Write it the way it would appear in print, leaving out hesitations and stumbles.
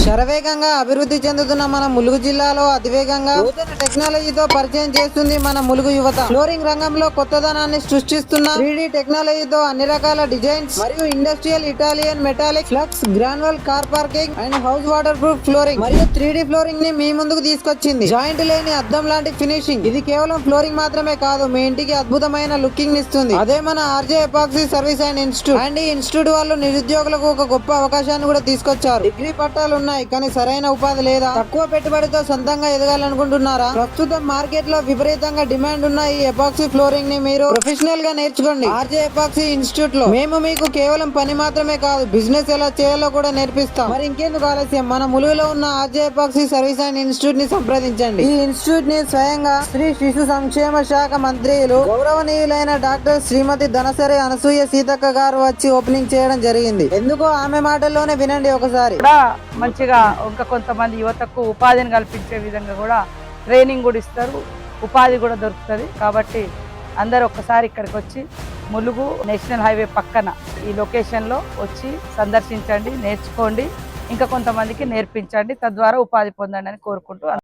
శరవేగంగా అభివృద్ధి చెందుతున్న మన ములుగు జిల్లాలో అతివేగంగా నూతన టెక్నాలజీతో పరిచయం చేస్తుంది మన ములుగు యువత. ఫ్లోరింగ్ రంగంలో కొత్తదనాన్ని సృష్టిస్తున్న 3D టెక్నాలజీతో అన్ని రకాల డిజైన్స్ మరియు industrial Italian metallic flux granular car parking and house waterproof flooring మరియు 3D ఫ్లోరింగ్ ని మీ ముందుకు తీసుకొచ్చింది. జాయింట్ లేని అద్దం లాంటి ఫినిషింగ్. ఇది కేవలం ఫ్లోరింగ్ మాత్రమే కాదు, మీ ఇంటికి అద్భుతమైన లుకింగ్ ఇస్తుంది. అదే మన RJ epoxy service and institute. And ఈ ఇన్స్టిట్యూట్ వాళ్ళు నిరుద్యోగులకు ఒక గొప్ప అవకాశాన్ని కూడా తీసుకొచ్చారు. డిగ్రీ పట్టాలు ఉన్నాయి కానీ సరైన ఉపాధి లేదా? తక్కువ పెట్టుబడితో సొంతంగా ఎదగాలనుకుంటున్నారా? ప్రస్తుతం మార్కెట్ లో విపరీతంగా డిమాండ్ ఉన్న ఈ ఎపాక్సీ ఫ్లోరింగ్ ని మీరు ప్రొఫెషనల్ గా నేర్చుకోండి ఆర్జే ఎపాక్సీ ఇన్స్టిట్యూట్ లో. మేము మీకు కేవలం పని మాత్రమే కాదు, బిజినెస్ ఎలా చేయాలో కూడా నేర్పిస్తాం. మరి ఇంకెందుకు ఆలస్యం, మన ములుగులో ఉన్న RJ epoxy service and institute ని సంప్రదించండి. ఈ ఇన్స్టిట్యూట్ ని స్వయంగా శ్రీ శిశు సంక్షేమ శాఖ మంత్రులు గౌరవనీయులైన డాక్టర్ శ్రీమతి ధనసరి అనసూయ సీతక్క గారు వచ్చి ఓపెనింగ్ చేయడం జరిగింది. ఎందుకో ఆమె మాటల్లోనే వినండి ఒకసారి. మంచిగా ఇంకా కొంతమంది యువతకు ఉపాధిని కల్పించే విధంగా కూడా ట్రైనింగ్ కూడా ఇస్తారు, ఉపాధి కూడా దొరుకుతుంది. కాబట్టి అందరు ఒక్కసారి ఇక్కడికి వచ్చి ములుగు నేషనల్ హైవే పక్కన ఈ లొకేషన్లో వచ్చి సందర్శించండి, నేర్చుకోండి, ఇంకా కొంతమందికి నేర్పించండి, తద్వారా ఉపాధి పొందండి అని కోరుకుంటూ